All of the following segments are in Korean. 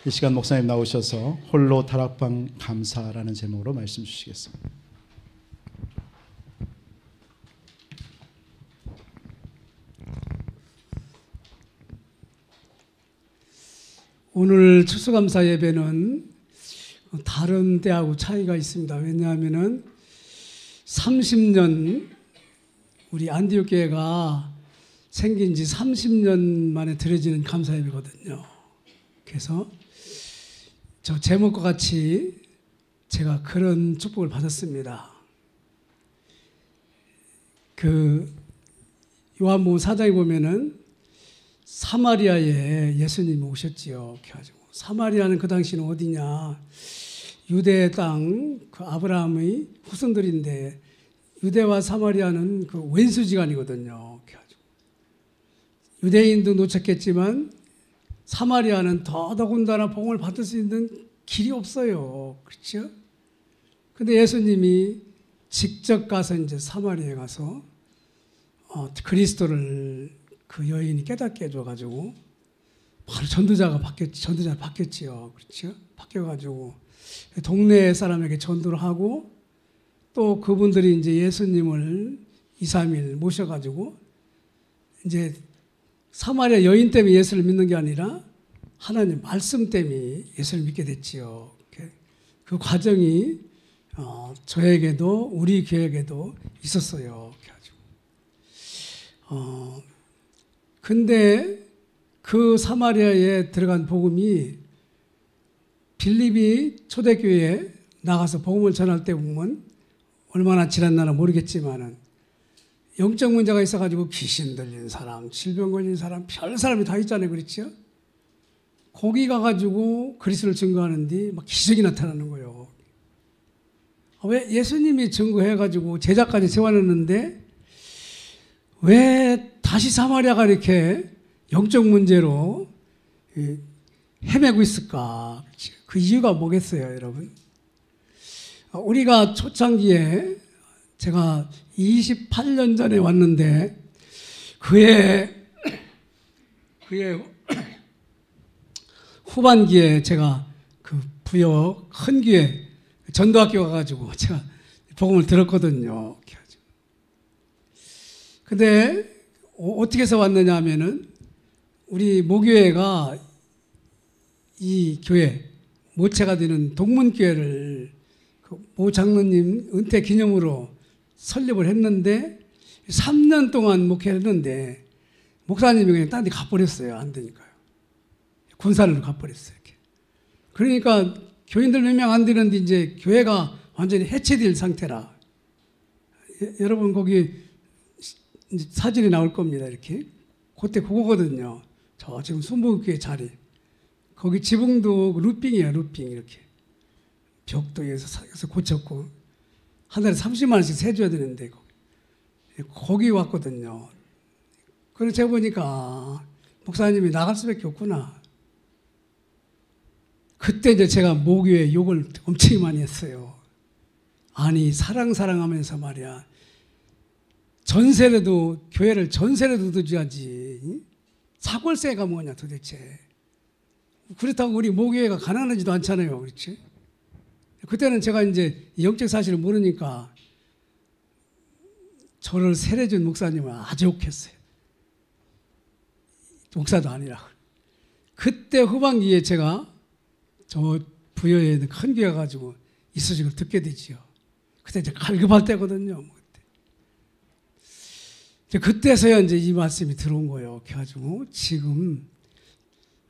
이 시간 목사님 나오셔서 홀로 다락방 감사라는 제목으로 말씀 주시겠습니다. 오늘 추수감사 예배는 다른 때하고 차이가 있습니다. 왜냐하면 30년 우리 안디옥 교회가 생긴 지 30년 만에 드려지는 감사 예배거든요. 그래서 저 제목과 같이 제가 그런 축복을 받았습니다. 그 요한복음 4장에 보면은 사마리아에 예수님이 오셨지요. 그래가지고 사마리아는 그 당시는 어디냐? 유대 땅, 그 아브라함의 후손들인데 유대와 사마리아는 그 왼수지간이거든요. 그래가지고 유대인도 놓쳤겠지만 사마리아는 더더군다나 복음을 받을 수 있는 길이 없어요. 그렇죠? 근데 예수님이 직접 가서 이제 사마리아에 가서 그리스도를 그 여인이 깨닫게 해줘가지고 바로 전도자가 바뀌었지요. 그렇죠? 바뀌어가지고 동네 사람에게 전도를 하고 또 그분들이 이제 예수님을 2, 3일 모셔가지고 이제 사마리아 여인 때문에 예수를 믿는 게 아니라 하나님 말씀 때문에 예수를 믿게 됐지요. 그 과정이 저에게도 우리 교회에게도 있었어요. 근데 그 사마리아에 들어간 복음이 빌립이 초대교회에 나가서 복음을 전할 때 보면 얼마나 지났나 모르겠지만은 영적 문제가 있어가지고 귀신 들린 사람, 질병 걸린 사람, 별 사람이 다 있잖아요. 그렇죠? 거기 가가지고 그리스도를 증거하는데 막 기적이 나타나는 거예요. 왜 예수님이 증거해가지고 제자까지 세워놨는데 왜 다시 사마리아가 이렇게 영적 문제로 헤매고 있을까? 그 이유가 뭐겠어요, 여러분? 우리가 초창기에 제가 28년 전에 왔는데 그의 후반기에 제가 그 부여 큰 교회 전도학교 가가지고 제가 복음을 들었거든요. 근데 어떻게 해서 왔느냐 하면은 우리 모교회가 이 교회 모체가 되는 동문교회를 모 장로님 은퇴 기념으로 설립을 했는데 3년 동안 목회를 했는데 목사님이 그냥 딴 데 가버렸어요. 안 되니까요. 군산으로 가버렸어요. 이렇게. 그러니까 교인들 몇 명 안 되는데 이제 교회가 완전히 해체될 상태라. 여러분 거기 사진이 나올 겁니다. 이렇게. 그때 그거거든요. 저 지금 순복교회 자리. 거기 지붕도 루핑이에요. 루핑 이렇게. 벽도 여기서 고쳤고 한 달에 30만 원씩 세줘야 되는데 거기 왔거든요. 그래서 제가 보니까 목사님이 나갈 수밖에 없구나. 그때 이제 제가 모교에 욕을 엄청 많이 했어요. 아니 사랑하면서 말이야. 전세라도 교회를 전세라도 드려야지. 사골세가 뭐냐 도대체. 그렇다고 우리 모교회가 가난하지도 않잖아요. 그렇지? 그때는 제가 이제 영적 사실을 모르니까 저를 세례준 목사님은 아주 욕했어요. 목사도 아니라. 그때 후반기에 제가 저 부여에 있는 큰 교회 가지고 이 소식을 듣게 되지요. 그때 이제 갈급할 때거든요. 그때서야 이제 이 말씀이 들어온 거예요. 그래가지고 지금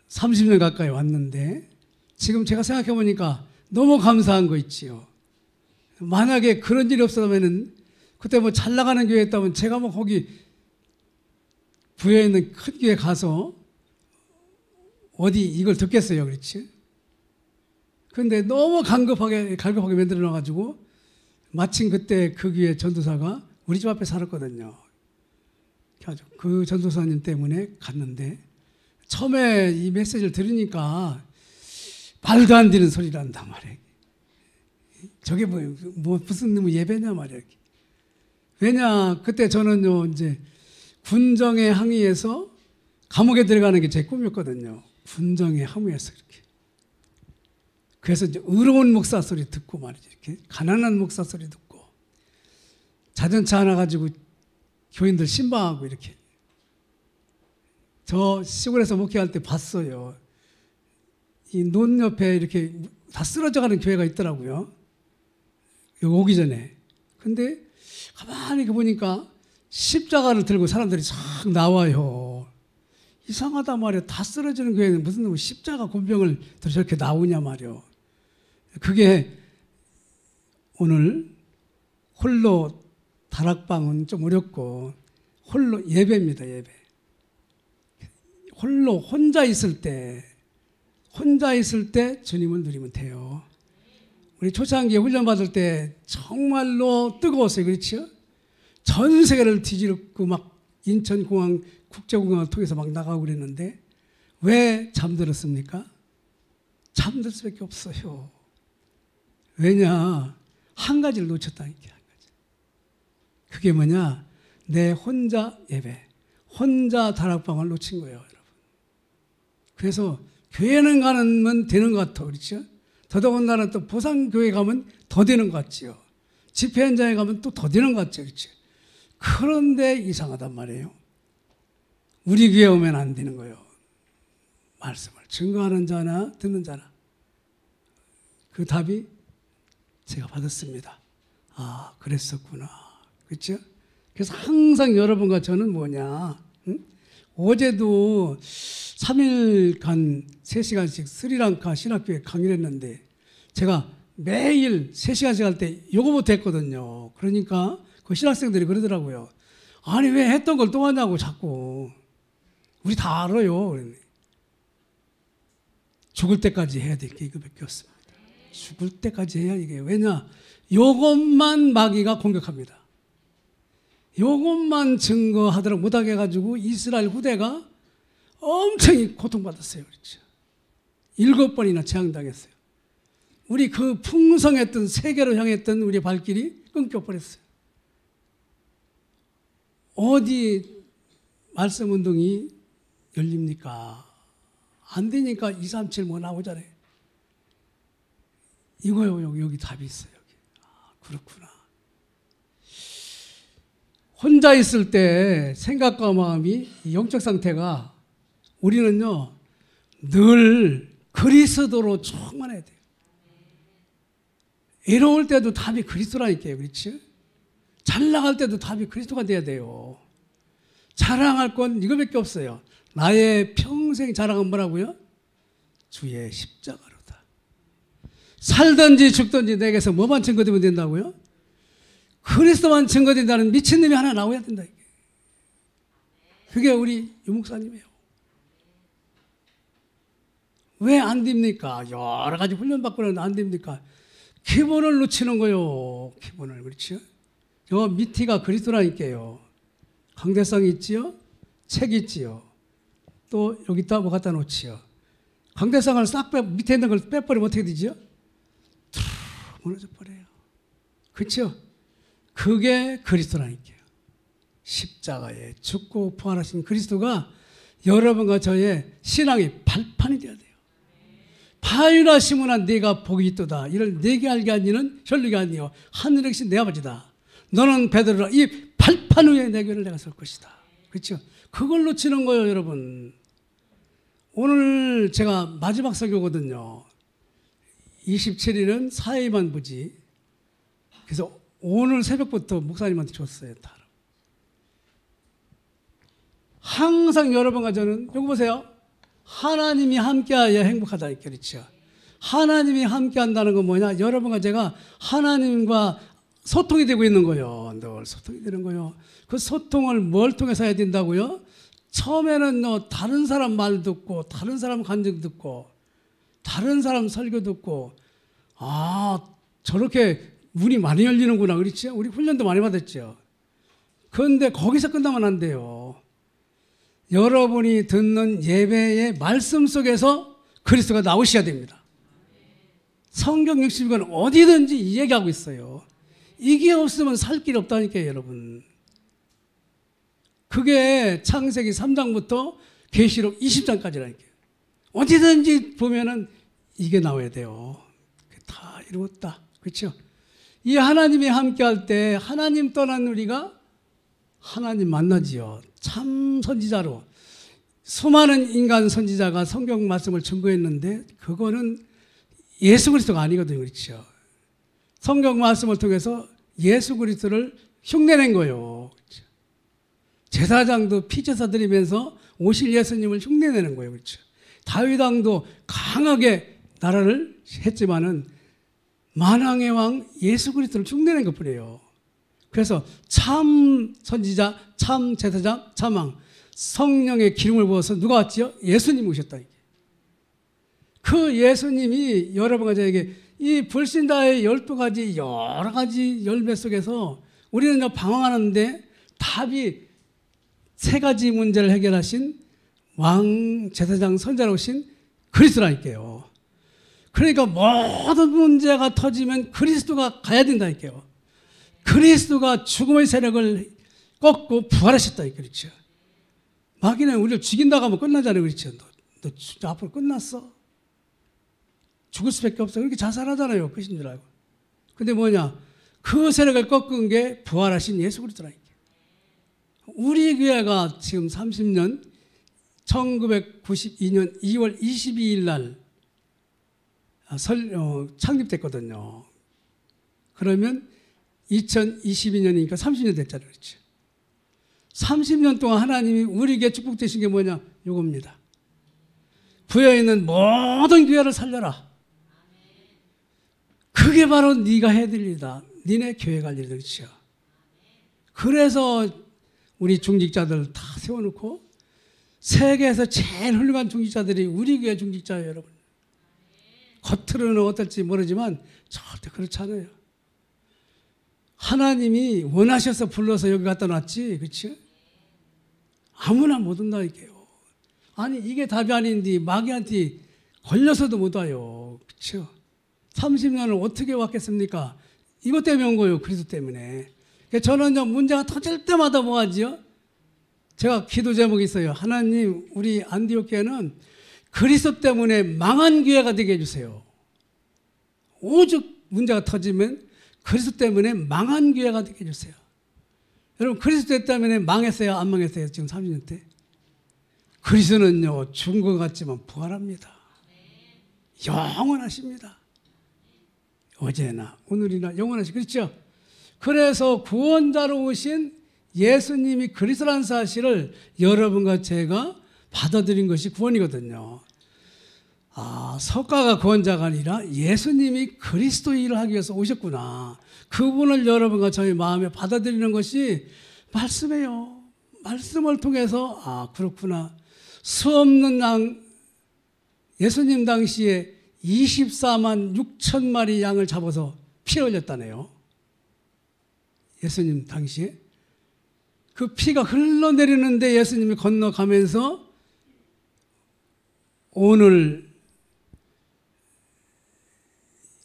30년 가까이 왔는데 지금 제가 생각해 보니까 너무 감사한 거 있지요. 만약에 그런 일이 없었다면은 그때 뭐 잘 나가는 교회 있다면 제가 뭐 거기 부여에 있는 큰 교회 가서 어디 이걸 듣겠어요. 그렇지? 그런데 너무 갈급하게 만들어 놔가지고 마침 그때 그 교회 전도사가 우리 집 앞에 살았거든요. 그 전도사님 때문에 갔는데 처음에 이 메시지를 들으니까 말도 안 되는 소리를 한단 말이에요. 저게 무슨 예배냐 말이에요. 왜냐, 그때 저는요, 이제 군정에 항의해서 감옥에 들어가는 게 제 꿈이었거든요. 군정에 항의해서 이렇게. 그래서 이제 의로운 목사 소리 듣고 말이죠. 이렇게 가난한 목사 소리 듣고 자전차 하나 가지고 교인들 신방하고 이렇게. 저 시골에서 목회할 때 봤어요. 이 논 옆에 이렇게 다 쓰러져가는 교회가 있더라고요. 여기 오기 전에. 근데 가만히 보니까 십자가를 들고 사람들이 싹 나와요. 이상하다 말이야. 다 쓰러지는 교회는 무슨 십자가 곤병을 들어 저렇게 나오냐 말이야. 그게 오늘 홀로 다락방은 좀 어렵고 홀로 예배입니다. 예배. 홀로 혼자 있을 때 주님을 누리면 돼요. 우리 초창기에 훈련 받을 때 정말로 뜨거웠어요. 그렇죠? 전 세계를 뒤집고 막 인천공항 국제공항을 통해서 막 나가고 그랬는데 왜 잠들었습니까? 잠들 수밖에 없어요. 왜냐? 한 가지를 놓쳤다니까. 한 가지. 그게 뭐냐? 내 혼자 예배, 혼자 다락방을 놓친 거예요, 여러분. 그래서 교회는 가면 되는 것 같아, 그렇죠? 더더군다나 또 보상교회 가면 더 되는 것 같지요. 집회 현장에 가면 또 더 되는 것 같죠, 그렇죠? 그런데 이상하단 말이에요. 우리 교회 오면 안 되는 거예요. 말씀을 증거하는 자나 듣는 자나. 그 답이 제가 받았습니다. 아, 그랬었구나. 그렇죠? 그래서 항상 여러분과 저는 뭐냐, 응? 어제도 3일간 3시간씩 스리랑카 신학교에 강의를 했는데 제가 매일 3시간씩 할 때 요거부터 했거든요. 그러니까 그 신학생들이 그러더라고요. 아니 왜 했던 걸 또 하냐고 자꾸. 우리 다 알아요. 죽을 때까지 해야 될 게 이거밖에 없습니다. 죽을 때까지 해야 이게. 왜냐? 요것만 마귀가 공격합니다. 요것만 증거하도록 못하게 해가지고 이스라엘 후대가 엄청 고통받았어요. 그렇죠? 7번이나 재앙당했어요. 우리 그 풍성했던 세계로 향했던 우리 발길이 끊겨버렸어요. 어디 말씀 운동이 열립니까? 안 되니까 237 뭐 나오잖아요. 이거요. 여기 답이 있어요. 여기. 아, 그렇구나. 혼자 있을 때 생각과 마음이 영적 상태가 우리는요 늘 그리스도로 충만해야 돼요. 외로울 때도 답이 그리스도라니까요. 그렇지? 잘 나갈 때도 답이 그리스도가 돼야 돼요. 자랑할 건 이거밖에 없어요. 나의 평생 자랑은 뭐라고요? 주의 십자가로다. 살든지 죽든지 내게서 뭐만 증거되면 된다고요? 그리스도만 증거된다는 미친놈이 하나 나와야 된다. 그게 우리 유목사님이에요. 왜 안 됩니까? 여러 가지 훈련 받고는 안 됩니까? 기본을 놓치는 거요. 기본을. 그렇죠? 저 밑티가 그리스도라니까요. 강대상 있지요? 책 있지요? 또 여기다 뭐 갖다 놓지요? 강대상을 싹 밑에 있는 걸 빼버리면 어떻게 되지요? 툭 무너져 버려요. 그렇죠? 그게 그리스도라니까요. 십자가에 죽고 부활하신 그리스도가 여러분과 저의 신앙의 발판이 되어야 돼요. 바위나 시므나 네가 복이 있도다. 이를 네게 알게 하니는 혈육이 아니요 하늘에 계신 내 아버지다. 너는 베드로라. 이 발판 위에 내 교회를 내가 설 것이다. 그렇죠? 그걸 놓치는 거예요, 여러분. 오늘 제가 마지막 설교거든요. 27일은 사회만 부지. 그래서 오늘 새벽부터 목사님한테 줬어요. 다. 항상 여러분과 저는 여기 보세요. 하나님이 함께하여 행복하다. 그렇죠? 하나님이 함께한다는 건 뭐냐? 여러분과 제가 하나님과 소통이 되고 있는 거예요. 늘 소통이 되는 거예요. 그 소통을 뭘 통해서 해야 된다고요? 처음에는 다른 사람 말 듣고 다른 사람 간증 듣고 다른 사람 설교 듣고 아 저렇게 문이 많이 열리는구나. 그렇죠? 우리 훈련도 많이 받았죠. 그런데 거기서 끝나면 안 돼요. 여러분이 듣는 예배의 말씀 속에서 그리스도가 나오셔야 됩니다. 성경 60권 어디든지 이 얘기하고 있어요. 이게 없으면 살 길이 없다니까요, 여러분. 그게 창세기 3장부터 계시록 20장까지라니까요. 어디든지 보면은 이게 나와야 돼요. 다 이루었다. 그렇죠? 이 하나님이 함께할 때 하나님 떠난 우리가 하나님 만나지요. 참 선지자로 수많은 인간 선지자가 성경 말씀을 증거했는데 그거는 예수 그리스도가 아니거든요. 그렇죠? 성경 말씀을 통해서 예수 그리스도를 흉내낸 거예요. 그렇죠? 제사장도 피제사 드리면서 오실 예수님을 흉내내는 거예요. 그렇죠? 다윗 왕도 강하게 나라를 했지만은 만왕의 왕 예수 그리스도를 흉내낸 것뿐이에요. 그래서 참 선지자, 참 제사장, 참 왕, 성령의 기름을 부어서 누가 왔지요? 예수님이 오셨다. 그 예수님이 여러분과 저에게 이 불신자의 12가지 여러 가지 열매 속에서 우리는 방황하는데 답이 3가지 문제를 해결하신 왕, 제사장, 선지자로 오신 그리스도라니까요. 그러니까 모든 문제가 터지면 그리스도가 가야 된다니까요. 그리스도가 죽음의 세력을 꺾고 부활하셨다. 그렇죠. 마귀는 우리를 죽인다고 하면 끝나잖아요. 그렇죠. 너 앞으로 끝났어. 죽을 수밖에 없어. 그렇게 자살하잖아요. 끝인 줄 알고. 근데 뭐냐. 그 세력을 꺾은 게 부활하신 예수 그리스도라니까. 우리 교회가 지금 30년 1992년 2월 22일 날 창립됐거든요. 그러면 2022년이니까 30년 됐잖아요. 그렇죠? 30년 동안 하나님이 우리에게 축복되신 게 뭐냐? 이겁니다. 부여있는 모든 교회를 살려라. 그게 바로 네가 해야 될 일이다. 니네 교회 갈 일이다. 그렇죠? 그래서 우리 중직자들 다 세워놓고 세계에서 제일 훌륭한 중직자들이 우리 교회 중직자예요. 여러분. 겉으로는 어떨지 모르지만 절대 그렇지 않아요. 하나님이 원하셔서 불러서 여기 갖다 놨지. 그렇지? 아무나 못 온다니까요. 아니 이게 답이 아닌데 마귀한테 걸려서도 못 와요. 그렇죠? 30년을 어떻게 왔겠습니까? 이것 때문에 온 거예요. 그리스도 때문에. 저는 문제가 터질 때마다 뭐 하지요? 제가 기도 제목이 있어요. 하나님 우리 안디옥 교회는 그리스도 때문에 망한 교회가 되게 해주세요. 오죽 문제가 터지면 그리스도 때문에 망한 교회가 되게 해주세요. 여러분 그리스도 때문에 망했어요? 안 망했어요? 지금 30년 때? 그리스도는요 죽은 것 같지만 부활합니다. 영원하십니다. 어제나 오늘이나 영원하시. 그렇죠? 그래서 구원자로 오신 예수님이 그리스도라는 사실을 여러분과 제가 받아들인 것이 구원이거든요. 석가가 구원자가 아니라 예수님이 그리스도 일을 하기 위해서 오셨구나. 그분을 여러분과 저희 마음에 받아들이는 것이 말씀이에요. 말씀을 통해서 그렇구나. 수 없는 양, 예수님 당시에 24만 6천 마리 양을 잡아서 피 흘렸다네요. 예수님 당시에. 그 피가 흘러내리는데 예수님이 건너가면서 오늘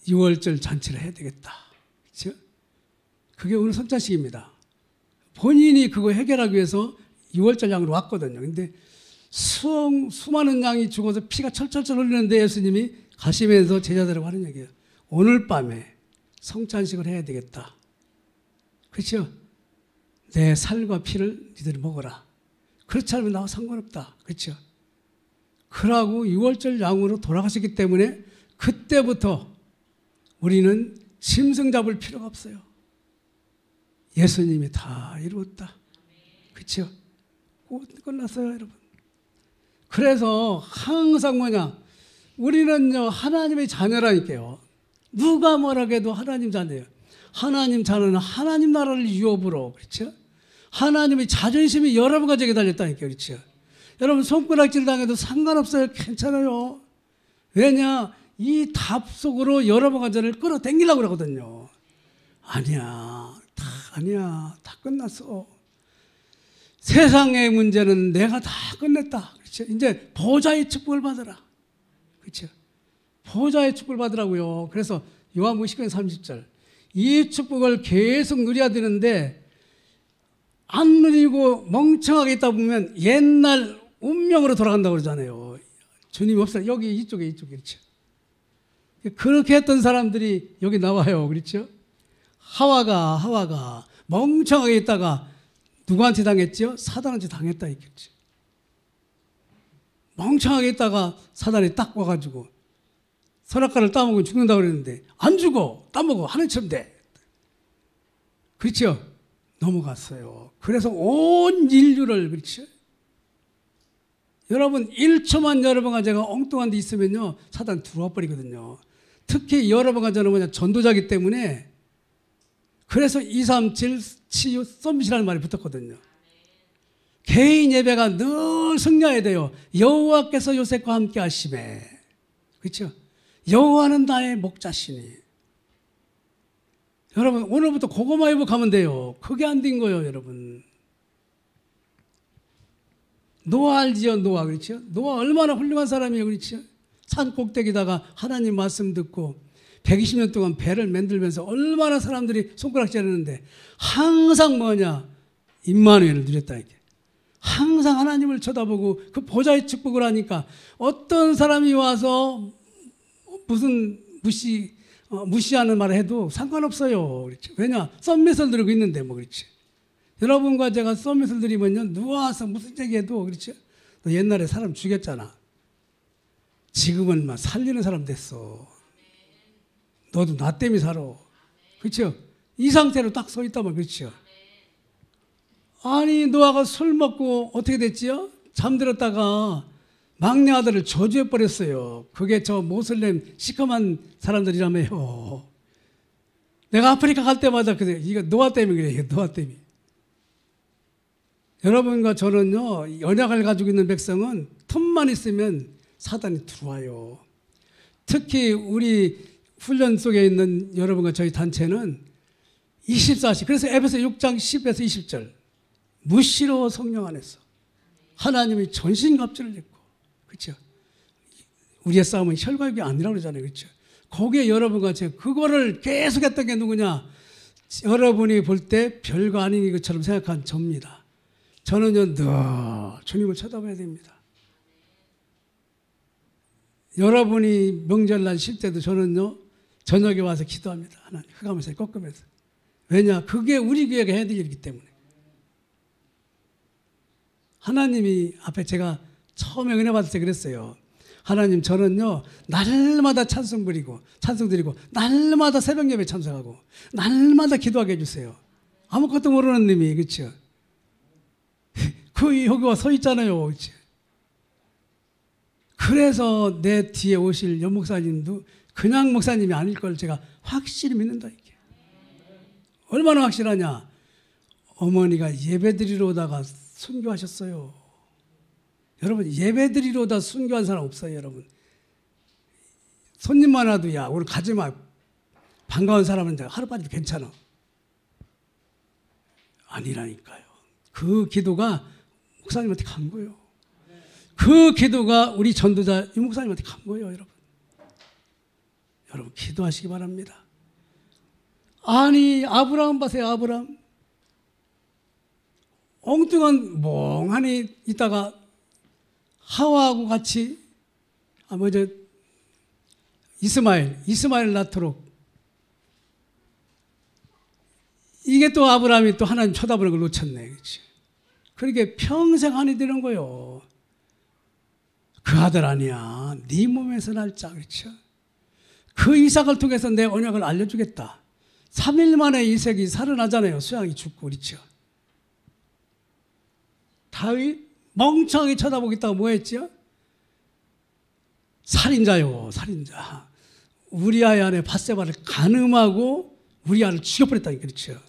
6월절 잔치를 해야 되겠다. 그렇죠? 그게 오늘 성찬식입니다. 본인이 그거 해결하기 위해서 6월절 양으로 왔거든요. 근데 수많은 양이 죽어서 피가 철철철 흘리는데 예수님이 가시면서 제자들하고 하는 얘기예요. 오늘 밤에 성찬식을 해야 되겠다. 그렇죠? 내 살과 피를 니들이 먹어라. 그렇지 않으면 나와 상관없다. 그렇죠? 그러고 6월절 양으로 돌아가셨기 때문에 그때부터 우리는 짐승 잡을 필요가 없어요. 예수님이 다 이루었다. 그렇죠? 끝났어요, 여러분. 그래서 항상 뭐냐? 우리는요 하나님의 자녀라니까요. 누가 뭐라고 해도 하나님 자녀예요. 하나님 자녀는 하나님 나라를 유업으로. 그렇죠? 하나님의 자존심이 여러분 가족에 달렸다니까요. 그렇죠? 여러분 손가락질 당해도 상관없어요. 괜찮아요. 왜냐? 이 답 속으로 여러분 가족을 끌어당기려고 그러거든요. 아니야. 다 끝났어. 세상의 문제는 내가 다 끝냈다. 그렇죠? 이제 보좌의 축복을 받으라. 그렇죠? 보좌의 축복을 받으라고요. 그래서 요한복음 19장 30절. 이 축복을 계속 누려야 되는데 안 누리고 멍청하게 있다 보면 옛날 운명으로 돌아간다고 그러잖아요. 주님이 없어요. 여기 이쪽에 그렇죠. 그렇게 했던 사람들이 여기 나와요. 그렇죠? 하와가 멍청하게 있다가 누구한테 당했죠? 사단한테 당했다 했겠죠. 멍청하게 있다가 사단이 딱 와가지고 선악과를 따먹으면 죽는다고 그랬는데 안 죽어. 따먹어. 하늘처럼 돼. 그렇죠? 넘어갔어요. 그래서 온 인류를, 그렇죠? 여러분 1초만 여러분과 제가 엉뚱한 데 있으면요 사단 들어와 버리거든요. 특히 여러분과 저는 뭐냐 전도자기 때문에 그래서 237 치유 썸밋이라는 말이 붙었거든요. 개인 예배가 늘 승리해야 돼요. 여호와께서 요셉과 함께 하심에, 그렇죠? 여호와는 나의 목자시니. 여러분 오늘부터 그거만 회복하면 돼요. 그게 안 된 거예요, 여러분. 노아 알지요, 노아. 그렇죠? 노아 얼마나 훌륭한 사람이에요, 그렇죠? 산 꼭대기다가 하나님 말씀 듣고 120년 동안 배를 만들면서 얼마나 사람들이 손가락질 했는데 항상 뭐냐? 임마누엘을 누렸다 이게. 항상 하나님을 쳐다보고 그 보좌의 축복을 하니까 어떤 사람이 와서 무슨 무시하는 말을 해도 상관없어요. 그렇죠? 왜냐? 썸밋을 들고 있는데 뭐, 그렇지? 여러분과 제가 썸밋을 드리면요 누워서 무슨 얘기해도, 그렇죠? 너 옛날에 사람 죽였잖아. 지금은 막 살리는 사람 됐어. 너도 나 때문에 살아. 그렇죠? 이 상태로 딱 서 있다면, 그렇죠? 아니 노아가 술 먹고 어떻게 됐지요? 잠들었다가 막내 아들을 저주해 버렸어요. 그게 저 모슬렘 시커먼 사람들이라며요. 내가 아프리카 갈 때마다 그래. 이거 노아 때문에 그래. 이거 노아 때문에. 여러분과 저는요 언약을 가지고 있는 백성은 틈만 있으면 사단이 들어와요. 특히 우리 훈련 속에 있는 여러분과 저희 단체는 24시, 그래서 에베소 6장 10에서 20절 무시로 성령 안에서 하나님이 전신갑주를 입고, 그렇죠? 우리의 싸움은 혈과육이 아니라고 그러잖아요, 그렇죠? 거기에 여러분과 제가 그거를 계속했던 게 누구냐? 여러분이 볼 때 별거 아닌 것처럼 생각한 저입니다. 저는요 늘 주님을 쳐다봐야 됩니다. 여러분이 명절날 쉴 때도 저는요 저녁에 와서 기도합니다. 하나님 흑암에서 꺾으면서. 왜냐? 그게 우리 교회가 해야 될 일이기 때문에. 하나님이 앞에 제가 처음에 은혜 받을 때 그랬어요. 하나님 저는요 날마다 찬송 드리고 날마다 새벽 예배 참석하고 날마다 기도하게 해주세요. 아무것도 모르는 님이, 그렇죠? 그 여기 와 서 있잖아요, 그렇죠? 그래서 내 뒤에 오실 연 목사님도 그냥 목사님이 아닐 걸 제가 확실히 믿는다 이게. 얼마나 확실하냐? 어머니가 예배드리러 오다가 순교하셨어요. 여러분 예배드리러 오다 순교한 사람 없어요, 여러분. 손님만 와도 야 오늘 가지마. 반가운 사람은 하루빨리 괜찮아. 아니라니까요. 그 기도가 목사님한테 간 거예요. 그 기도가 우리 전도자 유 목사님한테 간 거예요, 여러분. 여러분 기도하시기 바랍니다. 아니 아브라함 보세요, 아브라함. 엉뚱한 멍하니 있다가 하와하고 같이 이스마엘 낳도록, 이게 또 아브라함이 또 하나님 쳐다보는 걸 놓쳤네, 그렇지? 그렇게 평생 한이 되는 거요. 그 아들 아니야. 네 몸에서 날 자, 그렇죠? 그 이삭을 통해서 내 언약을 알려주겠다. 3일 만에 이삭이 살아나잖아요. 수양이 죽고, 그렇죠? 다윗 멍청하게 쳐다보겠다고 뭐 했죠? 살인자요, 살인자. 우리아의 아내 밧세바를 간음하고 우리아를 죽여버렸다니까, 그렇죠?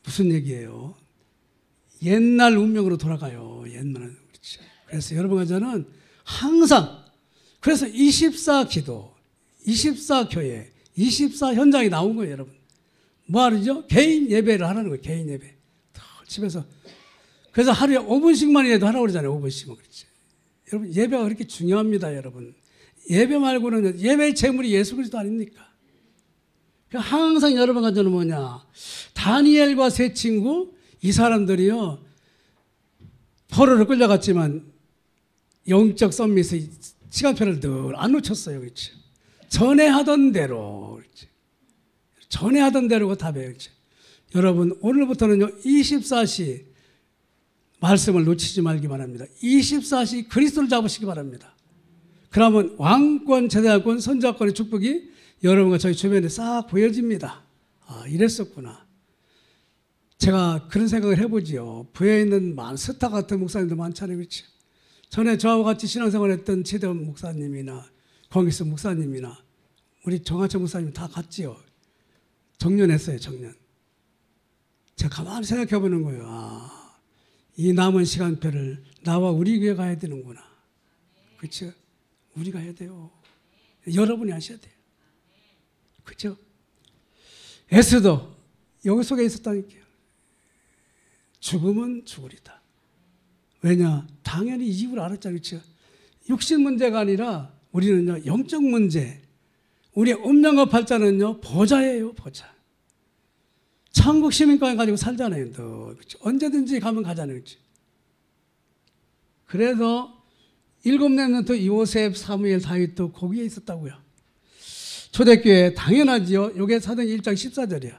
무슨 얘기예요? 옛날 운명으로 돌아가요. 옛날은, 그렇죠? 그래서 여러분과 저는 항상, 그래서 24 기도, 24 교회, 24 현장이 나온 거예요, 여러분. 뭐 하죠? 개인 예배를 하라는 거예요, 개인 예배. 집에서. 그래서 하루에 5분씩만 해도 하라고 그러잖아요, 5분씩만. 그렇지. 여러분, 예배가 그렇게 중요합니다, 여러분. 예배 말고는, 예배의 재물이 예수 그리스도 아닙니까? 항상 여러분과 저는 뭐냐? 다니엘과 세 친구, 이 사람들이요, 포로로 끌려갔지만 영적 썸밋의 시간표를 늘 안 놓쳤어요. 그렇지? 전에 하던 대로. 그렇지? 전에 하던 대로가 답이에요. 그렇지? 여러분, 오늘부터는요, 24시 말씀을 놓치지 말기 바랍니다. 24시 그리스도를 잡으시기 바랍니다. 그러면 왕권, 제사권, 선자권의 축복이 여러분과 저희 주변에 싹 보여집니다. 아, 이랬었구나. 제가 그런 생각을 해보지요. 부에 있는 스타 같은 목사님도 많잖아요. 그렇죠? 전에 저와 같이 신앙생활 했던 최대원 목사님이나 광기수 목사님이나 우리 정하철 목사님 다 갔지요. 정년했어요. 정년. 제가 가만히 생각해 보는 거예요. 아, 이 남은 시간표를 나와 우리 교회 가야 되는구나. 그렇죠? 우리가 해야 돼요. 여러분이 하셔야 돼요. 그렇죠? 에스더 여기 속에 있었다니까요. 죽으면 죽으리다. 왜냐? 당연히 이 집을 알았잖아요. 그렇죠? 육신 문제가 아니라 우리는요, 영적 문제. 우리의 음량과 팔자는요, 보좌예요, 보좌. 천국 시민권을 가지고 살잖아요. 그렇죠? 언제든지 가면 가잖아요. 그렇죠? 그래서 7렘넌트 요셉, 사무엘, 다윗도 거기에 있었다고요. 초대교회 당연하지요. 요게 사도행 1장 14절이야.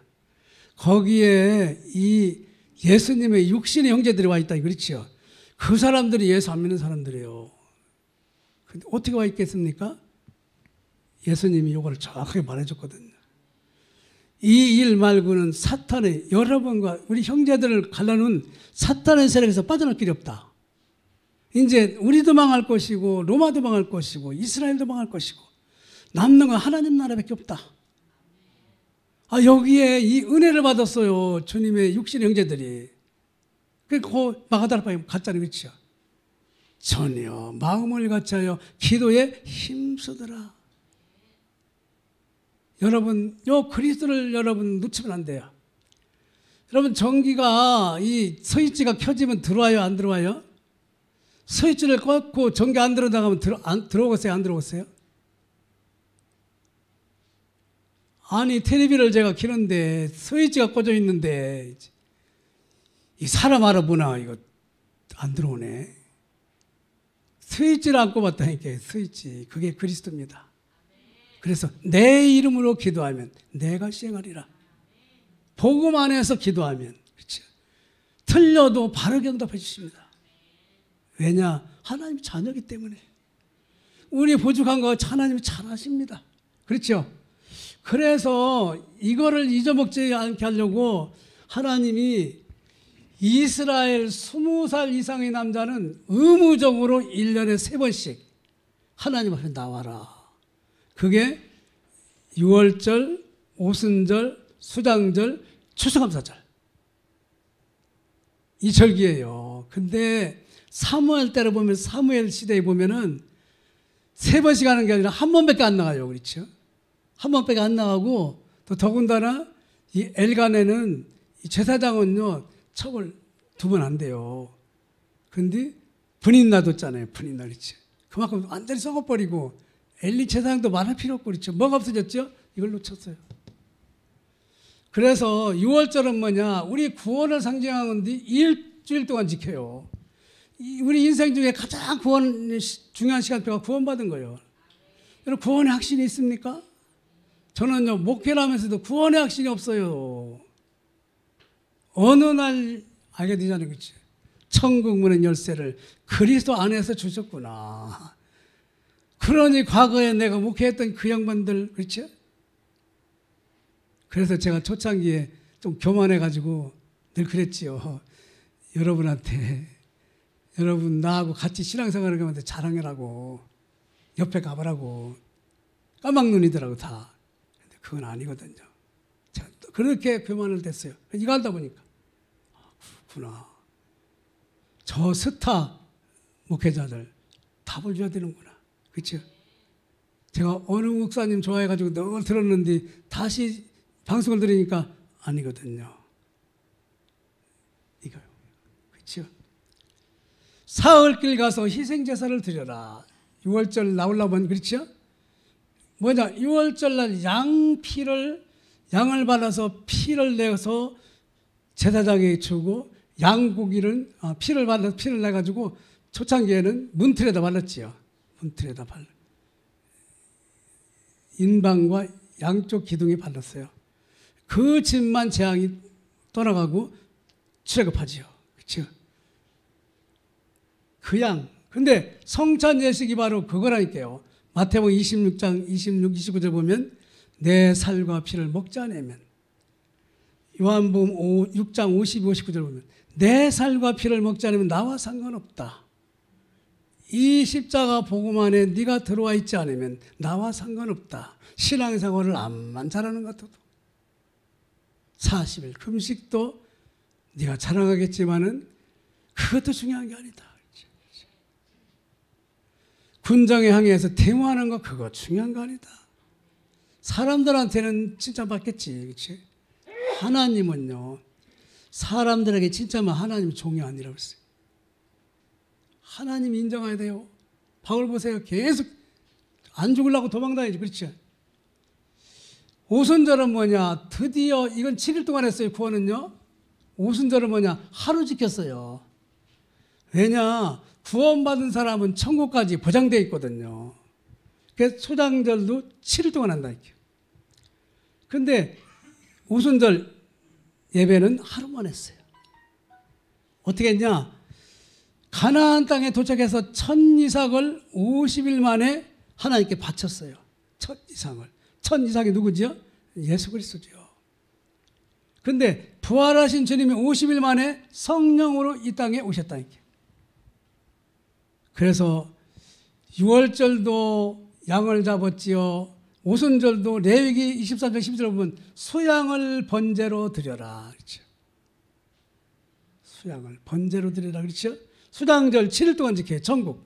거기에 이 예수님의 육신의 형제들이 와 있다. 그렇죠? 그 사람들이 예수 안 믿는 사람들이에요. 근데 어떻게 와 있겠습니까? 예수님이 요거를 정확하게 말해줬거든요. 이 일 말고는 사탄의, 여러분과 우리 형제들을 갈라놓은 사탄의 세력에서 빠져날 길이 없다. 이제 우리도 망할 것이고 로마도 망할 것이고 이스라엘도 망할 것이고 남는 건 하나님 나라밖에 없다. 아, 여기에 이 은혜를 받았어요. 주님의 육신의 형제들이. 그 마가다라방에 갔잖아요. 그렇죠? 전혀 마음을 같이하여 기도에 힘쓰더라. 여러분, 요 그리스도를 여러분 놓치면 안 돼요. 여러분, 전기가 이 스위치가 켜지면 들어와요, 안 들어와요? 스위치를 껐고 전기 안 들어나가면 들어오겠어요, 안 들어오겠어요? 아니, 텔레비를 제가 켜는데 스위치가 꺼져 있는데 이 사람 알아보나 이거 안 들어오네. 스위치를 안 꼽았다니까. 스위치, 그게 그리스도입니다. 그래서 내 이름으로 기도하면 내가 시행하리라. 복음 안에서 기도하면, 그렇죠? 틀려도 바르게 응답해 주십니다. 왜냐? 하나님 자녀이기 때문에. 우리 부족한 거 하나님이 잘 아십니다. 그렇죠? 그래서 이거를 잊어먹지 않게 하려고 하나님이 이스라엘 20살 이상의 남자는 의무적으로 1년에 3번씩 하나님 앞에 나와라. 그게 유월절, 오순절, 수장절, 추수감사절. 이 절기예요. 근데 사무엘 때를 보면, 사무엘 시대에 보면은 3번씩 하는 게 아니라 한 번밖에 안 나가요. 그렇죠? 한 번밖에 안 나가고, 또 더군다나 이 엘간에는 이 제사장은요, 척을 2번 안 돼요. 근데 분인 놔뒀잖아요. 분인 놔뒀지. 그만큼 완전히 썩어버리고, 엘리 제사장도 말할 필요 없고, 그렇죠? 뭐가 없어졌죠? 이걸 놓쳤어요. 그래서 6월절은 뭐냐? 우리 구원을 상징하는데 일주일 동안 지켜요. 우리 인생 중에 가장 중요한 시간표가 구원받은 거예요. 여러분, 구원의 확신이 있습니까? 저는요, 목회를 하면서도 구원의 확신이 없어요. 어느 날 알게 되잖아요. 그렇지? 천국 문의 열쇠를 그리스도 안에서 주셨구나. 그러니 과거에 내가 목회했던 그 양반들, 그렇죠? 그래서 제가 초창기에 좀 교만해가지고 늘 그랬지요. 여러분한테, 여러분 나하고 같이 신앙생활을 하면서 자랑해라고, 옆에 가보라고. 까막눈이더라고 다. 근데 그건 아니거든요. 제가 그렇게 교만을 됐어요. 이거 하다 보니까 그렇구나. 저 스타 목회자들 답을 줘야 되는구나. 그렇죠? 제가 어느 목사님 좋아해가지고 늘 들었는데 다시 방송을 들으니까 아니거든요. 이거요. 그렇죠? 사흘길 가서 희생제사를 드려라. 6월절 나오려고 하면, 그렇죠? 뭐냐? 6월절 날 양을 발라서 피를 내서 제사장에게 주고, 양고기는 피를 발라서 피를 내가지고 초창기에는 문틀에다 발랐지요. 분틀에다 발라. 인방과 양쪽 기둥에 발랐어요. 그 집만 재앙이 떠나가고 출애굽하지요. 그렇죠? 그 양. 근데 성찬 예식이 바로 그거라니까요. 마태복음 26장 26, 29절 보면 내 살과 피를 먹지 않으면, 요한복음 6장 52, 59절 보면 내 살과 피를 먹지 않으면 나와 상관없다. 이 십자가 복음 안에 네가 들어와 있지 않으면 나와 상관없다. 신앙생활을 암만 잘하는 것 같아도 40일 금식도 네가 자랑하겠지만은 그것도 중요한 게 아니다. 군정에 항해해서 데모하는 거 그거 중요한 거 아니다. 사람들한테는 칭찬받겠지. 그렇지? 하나님은요, 사람들에게 칭찬만 하나님 종이 아니라고 했어요. 하나님 인정해야 돼요. 바울 보세요. 계속 안 죽으려고 도망다니지. 그렇죠? 오순절은 뭐냐? 드디어 이건 7일 동안 했어요. 구원은요. 오순절은 뭐냐? 하루 지켰어요. 왜냐? 구원받은 사람은 천국까지 보장되어 있거든요. 그래서 소장절도 7일 동안 한다. 근데 오순절 예배는 하루만 했어요. 어떻게 했냐? 가나안 땅에 도착해서 첫 이삭을 50일 만에 하나님께 바쳤어요. 첫 이삭을. 첫 이삭이 누구지요? 예수 그리스도죠. 근데 부활하신 주님이 50일 만에 성령으로 이 땅에 오셨다니까. 그래서 6월절도 양을 잡았지요. 오순절도 레위기 23장 12절 보면 수양을 번제로 드려라. 그렇죠? 수양을 번제로 드려라. 그렇죠? 수장절 7일 동안 지켜요. 전국.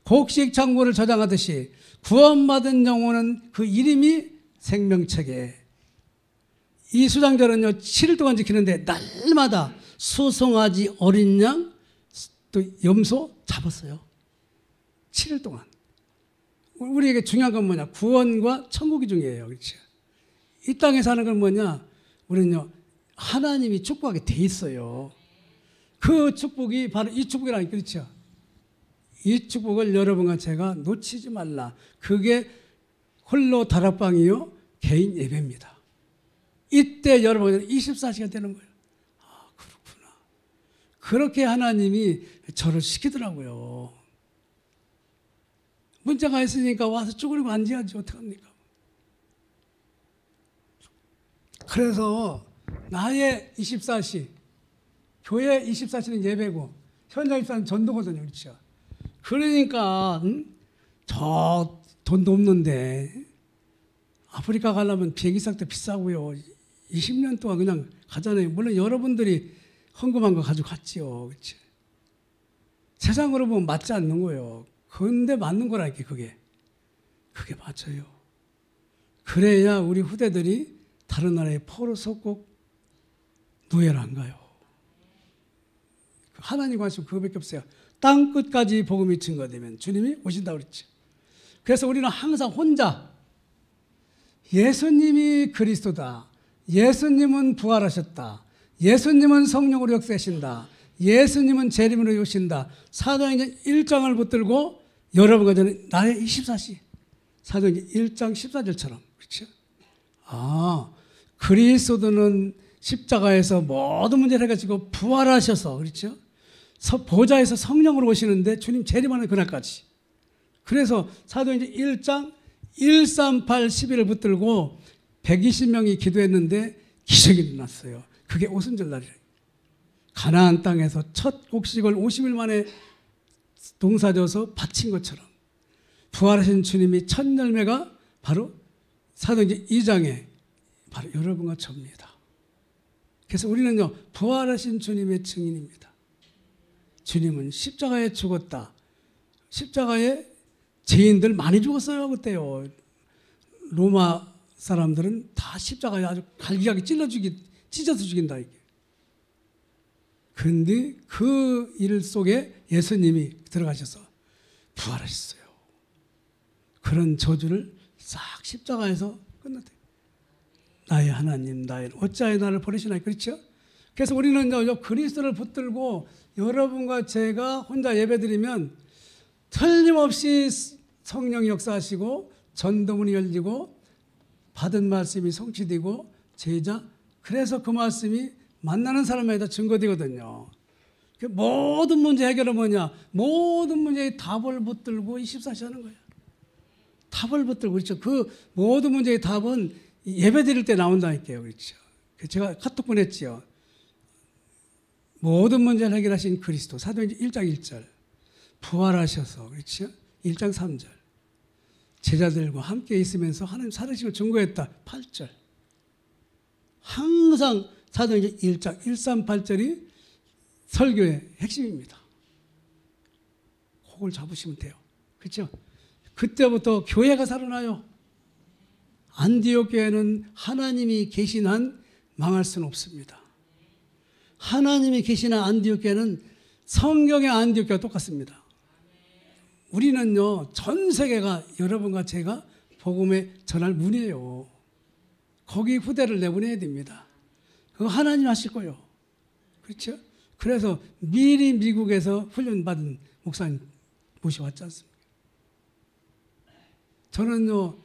곡식 창고를 저장하듯이 구원받은 영혼은 그 이름이 생명책에. 이 수장절은요 7일 동안 지키는데 날마다 수송아지, 어린 양, 또 염소 잡았어요. 7일 동안. 우리에게 중요한 건 뭐냐? 구원과 천국이 중요해요. 그렇죠? 이 땅에 사는 건 뭐냐? 우리는요 하나님이 축복하게 돼 있어요. 그 축복이 바로 이 축복이라니까. 그렇죠? 이 축복을 여러분과 제가 놓치지 말라. 그게 홀로 다락방이요 개인 예배입니다. 이때 여러분은 24시간 되는 거예요. 아, 그렇구나. 그렇게 하나님이 저를 시키더라고요. 문자가 있으니까 와서 쭈그리고 앉아야지. 어떡합니까? 그래서 나의 24시, 교회 24시는 예배고 현장 24시는 전도거든요. 그렇죠? 그러니까 저 돈도 없는데 아프리카 가려면 비행기값도 비싸고요. 20년 동안 그냥 가잖아요. 물론 여러분들이 헌금한 거 가지고 갔지요. 그렇죠? 세상으로 보면 맞지 않는 거예요. 그런데 맞는 거라니까. 그게 맞아요. 그래야 우리 후대들이 다른 나라에 포로 속고 노예를 안 가요. 하나님 관심 그거밖에 없어요. 땅 끝까지 복음이 증거되면 주님이 오신다고 그랬죠. 그래서 우리는 항상 혼자 예수님이 그리스도다. 예수님은 부활하셨다. 예수님은 성령으로 역사하신다. 예수님은 재림으로 오신다. 사도행전 1장을 붙들고 여러분과 저는 나의 24시. 사도행전 1장 14절처럼. 그렇죠? 아, 그리스도는 십자가에서 모든 문제를 해가지고 부활하셔서, 그렇죠? 보좌에서 성령으로 오시는데 주님 재림하는 그날까지. 그래서 사도행전 1장 138, 11을 붙들고 120명이 기도했는데 기적이 일어났어요. 그게 오순절 날이에요. 가나안 땅에서 첫 곡식을 50일 만에 농사져서 바친 것처럼 부활하신 주님이 첫 열매가 바로 사도행전 2장에 바로 여러분과 저입니다. 그래서 우리는요 부활하신 주님의 증인입니다. 주님은 십자가에 죽었다. 십자가에 죄인들 많이 죽었어요. 그때요. 로마 사람들은 다 십자가에 아주 갈기하게 찢어서 죽인다. 이게. 그런데 그 일 속에 예수님이 들어가셔서 부활하셨어요. 그런 저주를 싹 십자가에서 끝났대요. 나의 하나님, 어찌하여 나를 버리시나요? 그렇죠? 그래서 우리는 그리스도를 붙들고 여러분과 제가 혼자 예배드리면 틀림없이 성령 역사하시고 전도문이 열리고 받은 말씀이 성취되고 제자, 그래서 그 말씀이 만나는 사람마다 증거되거든요. 모든 문제 해결은 뭐냐? 모든 문제에 답을 붙들고 24시 하는 거예요. 답을 붙들고, 그렇죠. 그 모든 문제의 답은 예배 드릴 때 나온다니까요. 그렇죠. 제가 카톡 보냈지요. 모든 문제를 해결하신 그리스도. 사도행전 1장 1절. 부활하셔서, 그렇죠. 1장 3절. 제자들과 함께 있으면서 하나님 살아계심을 증거했다. 8절. 항상 사도행전 1장 138절이 설교의 핵심입니다. 그걸 잡으시면 돼요. 그렇죠? 그때부터 교회가 살아나요. 안디옥 교회는 하나님이 계신 한 망할 수는 없습니다. 하나님이 계신 한 안디옥 교회는 성경의 안디옥 교회와 똑같습니다. 우리는요, 전 세계가 여러분과 제가 복음에 전할 문이에요. 거기 후대를 내보내야 됩니다. 그거 하나님 하실 거예요. 그렇죠? 그래서 미리 미국에서 훈련받은 목사님 모셔왔지 않습니까? 저는요,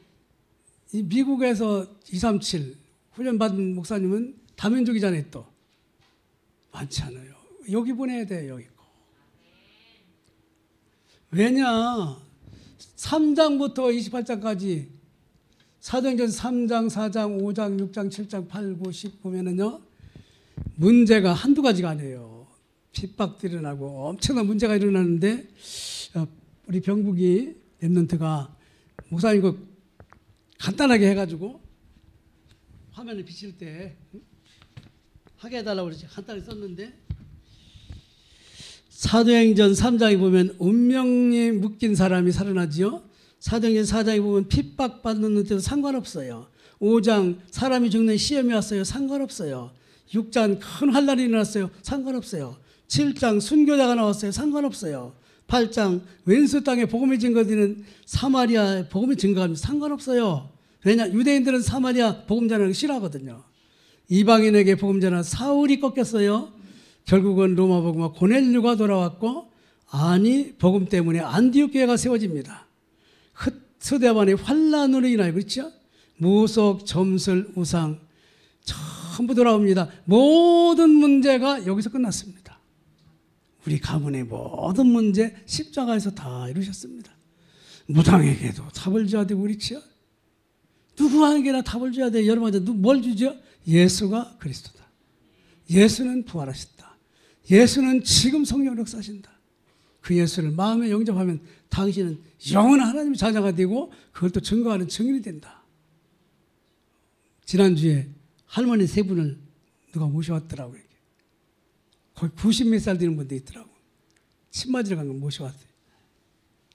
이 미국에서 237 훈련받은 목사님은 다민족이잖아요, 또. 많지 않아요. 여기 보내야 돼요, 여기 거. 왜냐? 3장부터 28장까지 사도행전 3장, 4장, 5장, 6장, 7장, 8, 9, 10 보면은요, 문제가 한두 가지가 아니에요. 핍박도 일어나고 엄청난 문제가 일어나는데, 우리 병국이 랩런트가 목사님 이거 간단하게 해가지고 화면을 비칠 때 하게 해달라고 그러지. 간단히 썼는데, 사도행전 3장에 보면 운명이 묶인 사람이 살아나지요. 사도행전 4장에 보면 핍박받는 데도 상관없어요. 5장 사람이 죽는 시험이 왔어요. 상관없어요. 6장 큰 환란이 일어났어요. 상관없어요. 7장 순교자가 나왔어요. 상관없어요. 8장 왼수 땅에 복음이 증거되는 사마리아에 복음이 증거합니다. 상관없어요. 왜냐? 유대인들은 사마리아 복음 전하는 거 싫어하거든요. 이방인에게 복음 전하는 사울이 꺾였어요. 결국은 로마 복음과 고넬류가 돌아왔고, 아니 복음 때문에 안디옥 교회가 세워집니다. 흑스데반의 환란으로 인하여, 그렇죠? 무속, 점술, 우상 전부 돌아옵니다. 모든 문제가 여기서 끝났습니다. 우리 가문의 모든 문제 십자가에서 다 이루셨습니다. 무당에게도 답을 줘야 되고, 그렇죠? 누구에게나 답을 줘야 돼요. 여러분한테 뭘 주죠? 예수가 그리스도다. 예수는 부활하셨다. 예수는 지금 성령으로 역사하신다. 그 예수를 마음에 영접하면 당신은 영원한 하나님의 자녀가 되고, 그걸 또 증거하는 증인이 된다. 지난주에 할머니 세 분을 누가 모셔왔더라고요. 거의 90몇 살 되는 분도 있더라고요. 침 맞으러 간 거 모셔왔어요.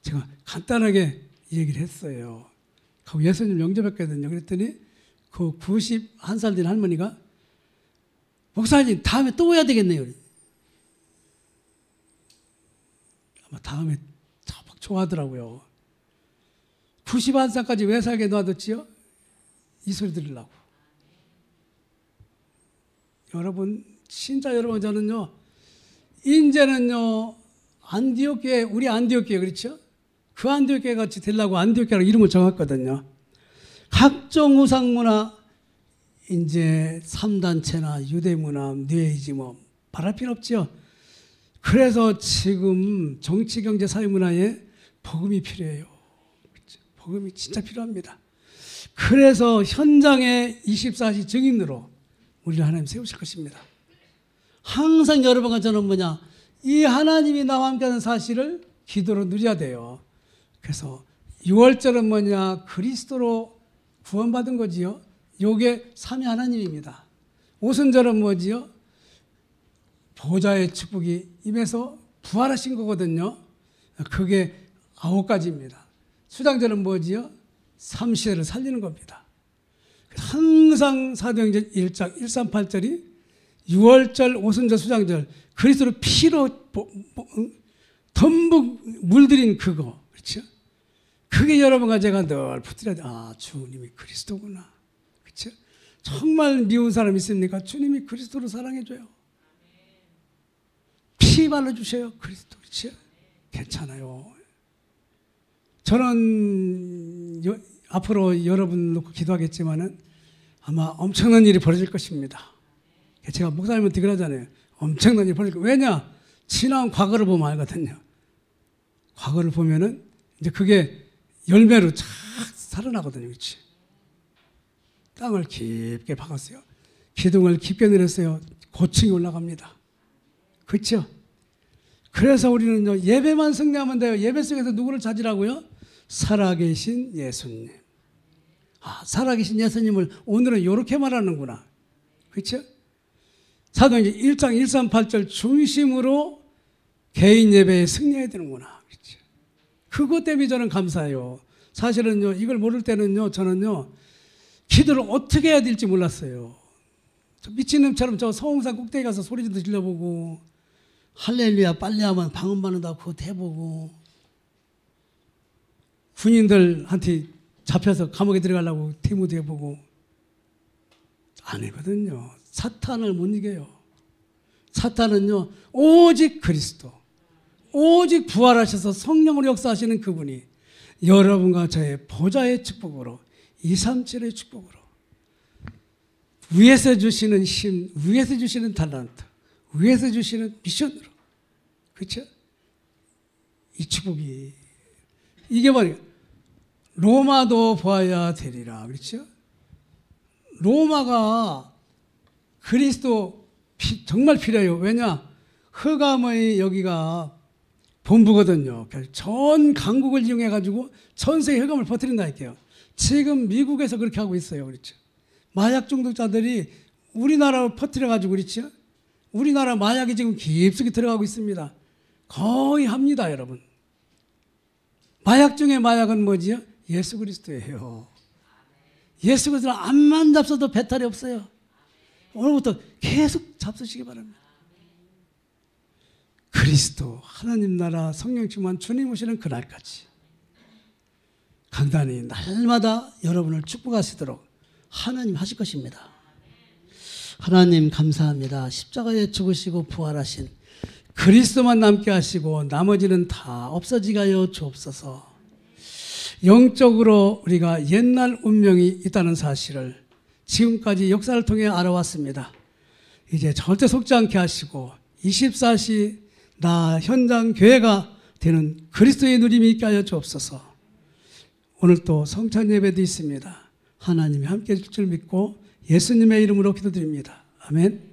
제가 간단하게 얘기를 했어요. 예수님 영접했거든요. 그랬더니 그 91살 된 할머니가, 목사님 다음에 또 오야 되겠네요. 아마 다음에 막 좋아하더라고요. 91살까지 왜 살게 놔뒀지요? 이 소리 들으려고. 여러분, 진짜 여러분, 저는요, 이제는요, 안디옥 교회, 우리 안디옥 교회, 그렇죠? 그 안디옥 교회 같이 되려고 안디옥 교회라고 이름을 정했거든요. 각종 우상문화, 이제 3단체나 유대문화, 뇌이지 뭐 말할 필요 없죠. 그래서 지금 정치, 경제, 사회문화에 복음이 필요해요. 그렇죠? 복음이 진짜 필요합니다. 그래서 현장에 24시 증인으로 우리를 하나님 세우실 것입니다. 항상 여러분과 저는 뭐냐, 이 하나님이 나와 함께하는 사실을 기도로 누려야 돼요. 그래서 6월절은 뭐냐, 그리스도로 구원받은 거지요. 요게 삼위 하나님입니다. 오순절은 뭐지요? 보좌의 축복이 임해서 부활하신 거거든요. 그게 9가지입니다. 수장절은 뭐지요? 삼시대를 살리는 겁니다. 항상 사도행전 1장 138절이 6월절, 오순절, 수장절 그리스도로 피로 덤뿍 물들인 그거, 그렇죠? 그게 여러분과 제가 늘 붙들어야 돼. 아, 주님이 그리스도구나. 그렇죠? 정말 미운 사람 있습니까? 주님이 그리스도로 사랑해줘요. 피 발라주셔요. 그리스도. 그렇죠? 괜찮아요. 저는 앞으로 여러분 놓고 기도하겠지만은 아마 엄청난 일이 벌어질 것입니다. 제가 목사님한테 그러잖아요. 엄청난 일이 벌어질 거예요. 왜냐? 지나온 과거를 보면 알거든요. 과거를 보면은 이제 그게 열매로 쫙 살아나거든요. 그렇지? 땅을 깊게 박았어요. 기둥을 깊게 내렸어요. 고층이 올라갑니다. 그렇죠? 그래서 우리는요, 예배만 승리하면 돼요. 예배 속에서 누구를 찾으라고요? 살아계신 예수님. 살아계신 예수님을 오늘은 이렇게 말하는구나. 그렇죠? 사도행전 1장 1, 3, 8절 중심으로 개인 예배에 승리해야 되는구나. 그렇죠? 그것 때문에 저는 감사해요. 사실은요, 이걸 모를 때는요, 저는요, 기도를 어떻게 해야 될지 몰랐어요. 미친놈처럼 저 서홍산 꼭대기 가서 소리 좀 질러보고, 할렐루야 빨리 하면 방언 받는다고 그것도 해보고, 군인들한테 잡혀서 감옥에 들어가려고 데모도 해보고, 아니거든요. 사탄을 못 이겨요. 사탄은요, 오직 그리스도, 오직 부활하셔서 성령으로 역사하시는 그분이 여러분과 저의 보좌의 축복으로, 237의 축복으로, 위에서 주시는 힘, 위에서 주시는 달란트, 위에서 주시는 미션으로, 그렇죠? 이 축복이, 이게 뭐예요? 로마도 보아야 되리라, 그렇죠? 로마가 그리스도 정말 필요해요. 왜냐? 흑암의 여기가 본부거든요. 전 강국을 이용해 가지고 전 세계 흑암을 퍼뜨린다 할게요. 지금 미국에서 그렇게 하고 있어요. 그렇죠? 마약 중독자들이 우리나라로 퍼뜨려 가지고, 그렇죠? 우리나라 마약이 지금 깊숙이 들어가고 있습니다. 거의 합니다, 여러분. 마약 중에 마약은 뭐지요? 예수 그리스도예요. 예수 그리스도는 암만 잡숴도 배탈이 없어요. 오늘부터 계속 잡수시기 바랍니다. 그리스도 하나님 나라 성령 충만 주님 오시는 그날까지 강단이 날마다 여러분을 축복하시도록 하나님 하실 것입니다. 하나님 감사합니다. 십자가에 죽으시고 부활하신 그리스도만 남게 하시고 나머지는 다 없어지게 하여 주옵소서. 영적으로 우리가 옛날 운명이 있다는 사실을 지금까지 역사를 통해 알아왔습니다. 이제 절대 속지 않게 하시고 24시 나 현장 교회가 되는 그리스도의 누림이 있게 하여 주옵소서. 오늘 또 성찬 예배도 있습니다. 하나님이 함께 해줄 줄 믿고 예수님의 이름으로 기도드립니다. 아멘.